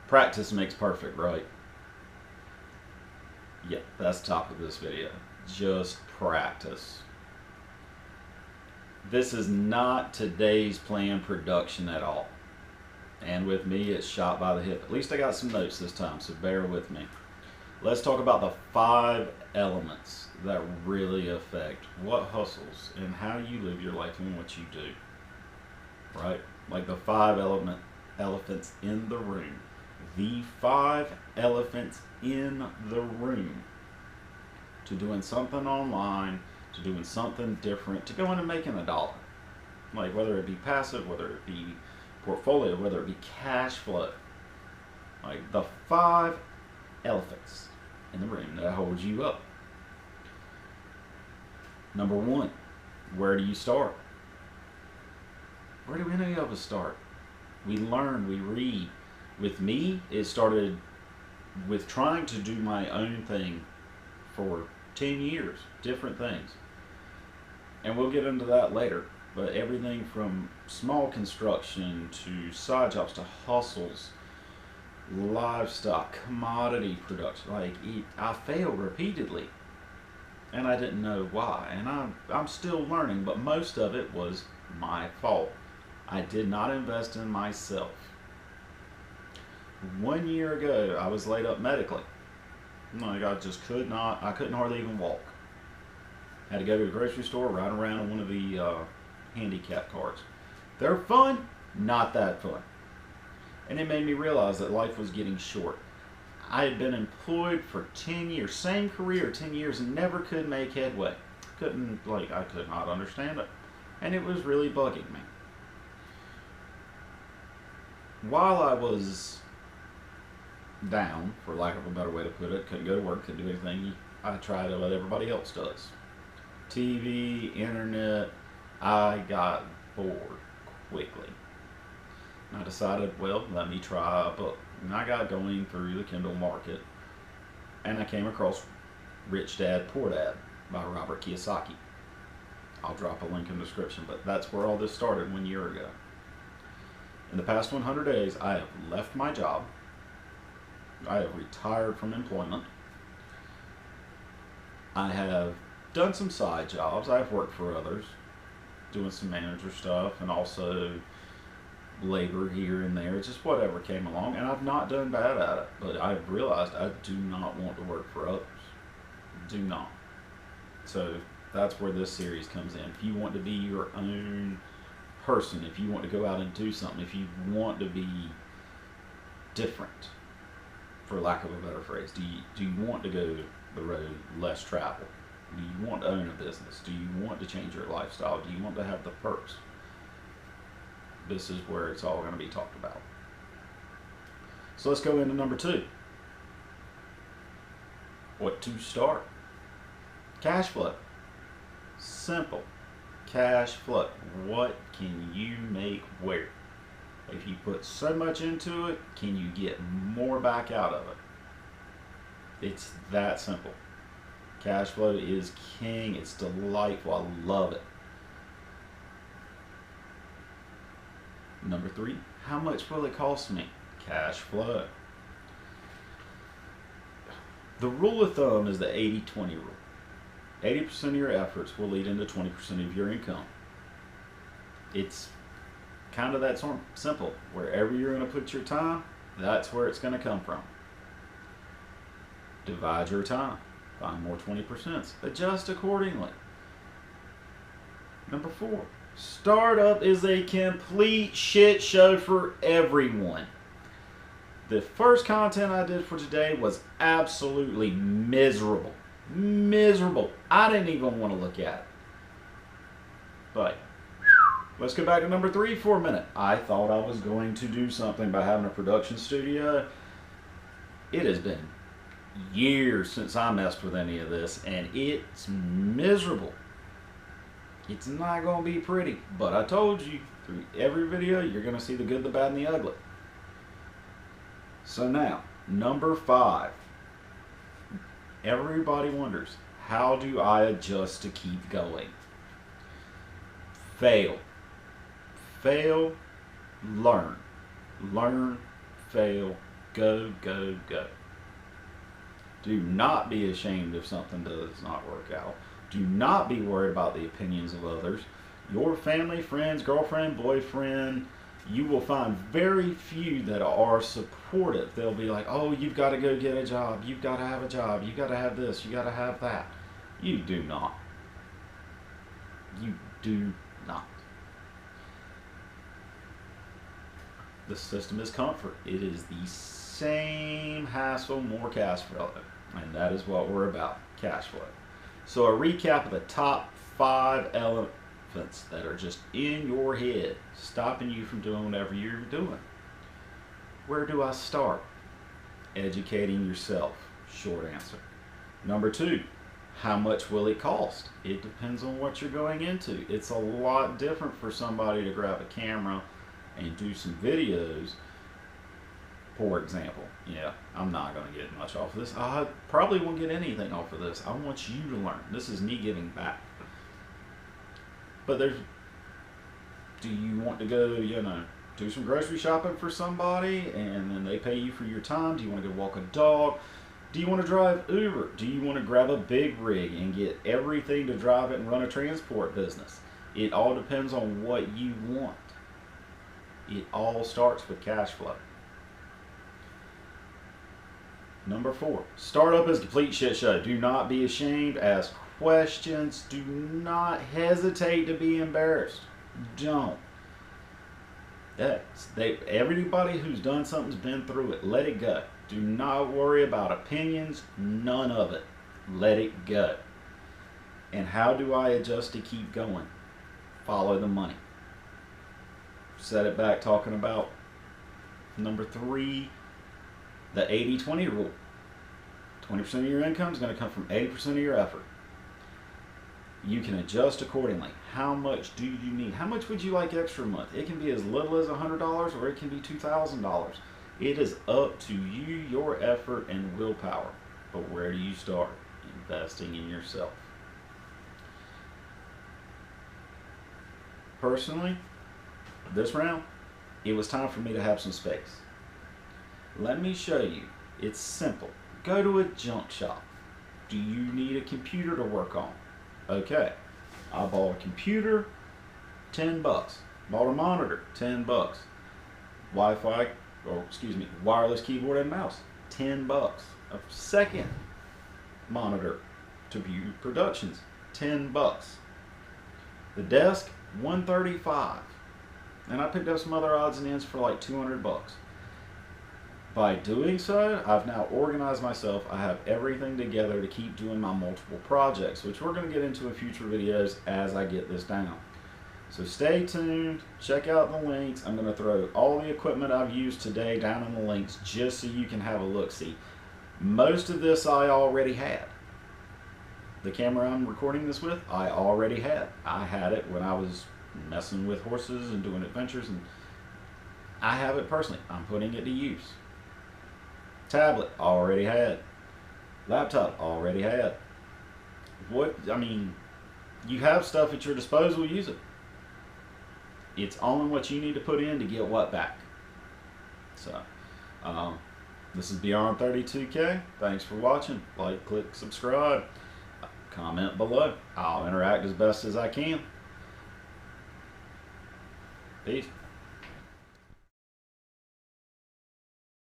Practice makes perfect, right? Yeah, that's the topic of this video. Just practice. This is not today's planned production at all. And with me, it's shot by the hip. At least I got some notes this time, so bear with me. Let's talk about the 5 elements that really affect what hustles and how you live your life and what you do. Right? Like the 5 elephants in the room. The 5 elephants in the room to doing something online, to doing something different, to going and making $1. Like whether it be passive, whether it be portfolio, whether it be cash flow. Like the 5 elephants in the room that hold you up. Number 1, where do you start? Where do any of us start? We learn, we read. With me, it started with trying to do my own thing for 10 years, different things. And we'll get into that later. But everything from small construction to side jobs to hustles, livestock, commodity production. Like, I failed repeatedly. And I didn't know why. And I'm still learning, but most of it was my fault. I did not invest in myself. 1 year ago, I was laid up medically. Like, I couldn't hardly even walk. Had to go to the grocery store, ride around on one of the handicap carts. They're fun, not that fun. And it made me realize that life was getting short. I had been employed for 10 years, same career, 10 years, and never could make headway. I could not understand it. And it was really bugging me. While I was down, for lack of a better way to put it, couldn't go to work, couldn't do anything, I tried what everybody else does. TV, internet, I got bored quickly. I decided, well, let me try a book. And I got going through the Kindle market, and I came across Rich Dad, Poor Dad by Robert Kiyosaki. I'll drop a link in the description, but that's where all this started 1 year ago. In the past 100 days, I have left my job. I have retired from employment. I have done some side jobs. I've worked for others, doing some manager stuff, and also labor here and there, just whatever came along, and I've not done bad at it, but I've realized I do not want to work for others. Do not. So that's where this series comes in. If you want to be your own person, if you want to go out and do something, if you want to be different, for lack of a better phrase, do you want to go the road less traveled? Do you want to own a business? Do you want to change your lifestyle? Do you want to have the perks? This is where it's all going to be talked about. So let's go into number 2. What to start? Cash flow. Simple. Cash flow. What can you make where? If you put so much into it, can you get more back out of it? It's that simple. Cash flow is king. It's delightful. I love it. Number 3, how much will it cost me? Cash flow. The rule of thumb is the 80-20 rule. 80% of your efforts will lead into 20% of your income. It's kind of that sort of simple. Wherever you're going to put your time, that's where it's going to come from. Divide your time. Find more 20%. Adjust accordingly. Number 4. Startup is a complete shit show for everyone. The first content I did for today was absolutely miserable. Miserable. I didn't even want to look at it. But let's go back to number 3 for a minute. I thought I was going to do something by having a production studio. It has been years since I messed with any of this, and it's miserable. It's not going to be pretty, but I told you, through every video, you're going to see the good, the bad, and the ugly. So now, number 5. Everybody wonders, how do I adjust to keep going? Fail. Fail, learn. Learn, fail, Go, go, go. Do not be ashamed if something does not work out. Do not be worried about the opinions of others. Your family, friends, girlfriend, boyfriend, you will find very few that are supportive. They'll be like, oh, you've got to go get a job. You've got to have a job. You've got to have this. You got to have that. You do not. You do not. The system is comfort. It is the same hassle, more cash flow. And that is what we're about, cash flow. So a recap of the top 5 elephants that are just in your head, stopping you from doing whatever you're doing. Where do I start? Educating yourself. Short answer. Number 2, how much will it cost? It depends on what you're going into. It's a lot different for somebody to grab a camera and do some videos. For example, yeah, I'm not going to get much off of this. I probably won't get anything off of this. I want you to learn. This is me giving back. But do you want to go, do some grocery shopping for somebody and then they pay you for your time? Do you want to go walk a dog? Do you want to drive Uber? Do you want to grab a big rig and get everything to drive it and run a transport business? It all depends on what you want. It all starts with cash flow. Number 4, startup is a complete shit show. Do not be ashamed. Ask questions. Do not hesitate to be embarrassed. Don't. Everybody who's done something's been through it. Let it go. Do not worry about opinions. None of it. Let it go. And how do I adjust to keep going? Follow the money. Set it back talking about number 3, the 80-20 rule. 20% of your income is going to come from 80% of your effort. You can adjust accordingly. How much do you need? How much would you like extra a month? It can be as little as $100 or it can be $2,000. It is up to you, your effort, and willpower. But where do you start? Investing in yourself. Personally, this round, it was time for me to have some space. Let me show you. It's simple. Go to a junk shop. Do you need a computer to work on? Okay. I bought a computer, $10. Bought a monitor, $10. Wireless keyboard and mouse, $10. A second monitor to view productions, $10. The desk, $135. And I picked up some other odds and ends for like $200. By doing so, I've now organized myself. I have everything together to keep doing my multiple projects, which we're going to get into in future videos as I get this down. So stay tuned, check out the links. I'm going to throw all the equipment I've used today down in the links just so you can have a look-see. Most of this I already had. The camera I'm recording this with, I already had. I had it when I was messing with horses and doing adventures, and I have it personally. I'm putting it to use. Tablet, already had. Laptop, already had. You have stuff at your disposal, use it. It's only what you need to put in to get what back. So, this is Beyond 32K. Thanks for watching. Like, click, subscribe. Comment below. I'll interact as best as I can. Peace.